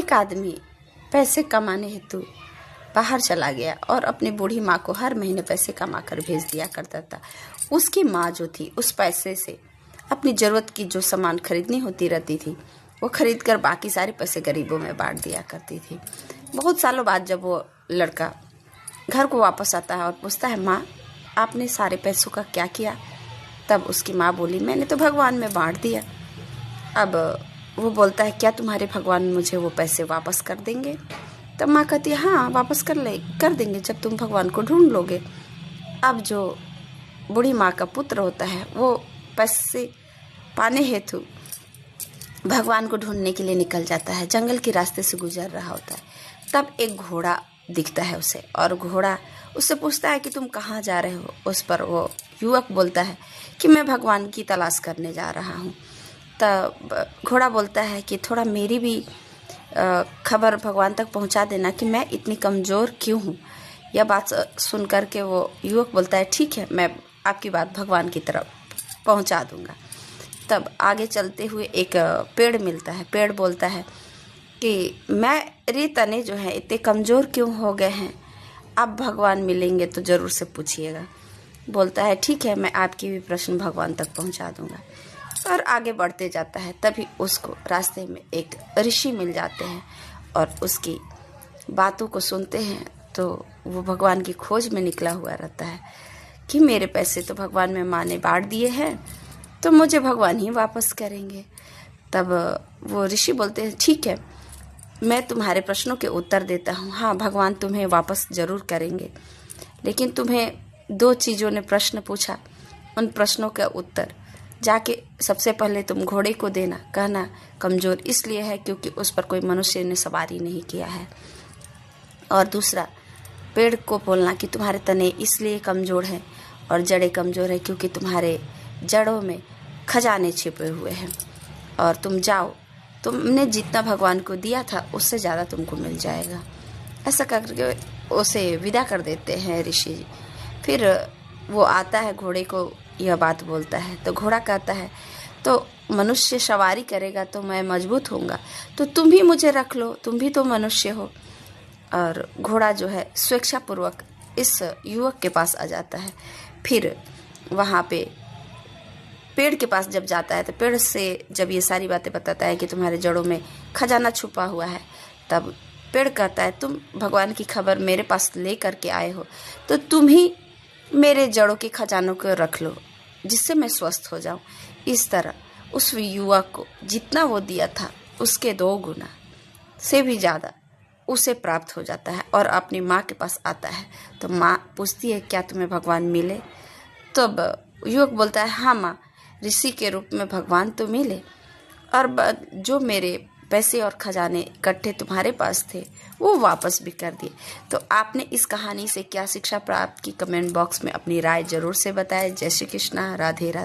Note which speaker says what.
Speaker 1: एक आदमी पैसे कमाने हेतु बाहर चला गया और अपनी बूढ़ी माँ को हर महीने पैसे कमा कर भेज दिया करता था। उसकी माँ जो थी उस पैसे से अपनी ज़रूरत की जो सामान खरीदनी होती रहती थी वो खरीद कर बाकी सारे पैसे गरीबों में बांट दिया करती थी। बहुत सालों बाद जब वो लड़का घर को वापस आता है और पूछता है, माँ आपने सारे पैसों का क्या किया? तब उसकी माँ बोली, मैंने तो भगवान में बांट दिया। अब वो बोलता है, क्या तुम्हारे भगवान मुझे वो पैसे वापस कर देंगे? तब माँ कहती है, हाँ वापस कर देंगे जब तुम भगवान को ढूंढ लोगे। अब जो बूढ़ी माँ का पुत्र होता है वो पैसे पाने हेतु भगवान को ढूंढने के लिए निकल जाता है। जंगल के रास्ते से गुजर रहा होता है। तब एक घोड़ा दिखता है उसे और घोड़ा उससे पूछता है कि तुम कहाँ जा रहे हो? उस पर वो युवक बोलता है कि मैं भगवान की तलाश करने जा रहा हूँ। तब घोड़ा बोलता है कि थोड़ा मेरी भी खबर भगवान तक पहुँचा देना कि मैं इतनी कमज़ोर क्यों हूँ। यह बात सुन कर के वो युवक बोलता है, ठीक है मैं आपकी बात भगवान की तरफ पहुँचा दूँगा। तब आगे चलते हुए एक पेड़ मिलता है। पेड़ बोलता है कि मेरे तने जो है इतने कमज़ोर क्यों हो गए हैं, अब भगवान मिलेंगे तो ज़रूर से पूछिएगा। बोलता है, ठीक है मैं आपकी भी प्रश्न भगवान तक पहुंचा दूंगा। और आगे बढ़ते जाता है। तभी उसको रास्ते में एक ऋषि मिल जाते हैं और उसकी बातों को सुनते हैं तो वो भगवान की खोज में निकला हुआ रहता है कि मेरे पैसे तो भगवान में माँ ने बांट दिए हैं तो मुझे भगवान ही वापस करेंगे। तब वो ऋषि बोलते हैं, ठीक है मैं तुम्हारे प्रश्नों के उत्तर देता हूँ। हाँ भगवान तुम्हें वापस ज़रूर करेंगे, लेकिन तुम्हें 2 चीज़ों ने प्रश्न पूछा। उन प्रश्नों का उत्तर जाके सबसे पहले तुम घोड़े को देना। कहना कमज़ोर इसलिए है क्योंकि उस पर कोई मनुष्य ने सवारी नहीं किया है। और दूसरा पेड़ को बोलना कि तुम्हारे तने इसलिए कमज़ोर हैं और जड़ें कमज़ोर हैं क्योंकि तुम्हारे जड़ों में खजाने छिपे हुए हैं। और तुम जाओ, तुमने जितना भगवान को दिया था उससे ज़्यादा तुमको मिल जाएगा। ऐसा करके उसे विदा कर देते हैं ऋषि जी। फिर वो आता है, घोड़े को यह बात बोलता है तो घोड़ा कहता है, तो मनुष्य सवारी करेगा तो मैं मजबूत होऊंगा, तो तुम भी मुझे रख लो, तुम भी तो मनुष्य हो। और घोड़ा जो है स्वेच्छापूर्वक इस युवक के पास आ जाता है। फिर वहाँ पे पेड़ के पास जब जाता है तो पेड़ से जब ये सारी बातें बताता है कि तुम्हारे जड़ों में खजाना छुपा हुआ है, तब पेड़ कहता है, तुम भगवान की खबर मेरे पास ले करके आए हो तो तुम ही मेरे जड़ों के खजानों को रख लो जिससे मैं स्वस्थ हो जाऊं। इस तरह उस युवक को जितना वो दिया था उसके 2 गुना से भी ज़्यादा उसे प्राप्त हो जाता है और अपनी माँ के पास आता है। तो माँ पूछती है, क्या तुम्हें भगवान मिले? तब युवक बोलता है, हाँ माँ, ऋषि के रूप में भगवान तो मिले और जो मेरे पैसे और खजाने इकट्ठे तुम्हारे पास थे वो वापस भी कर दिए। तो आपने इस कहानी से क्या शिक्षा प्राप्त की, कमेंट बॉक्स में अपनी राय जरूर से बताएं। जय श्री कृष्णा, राधे राधे।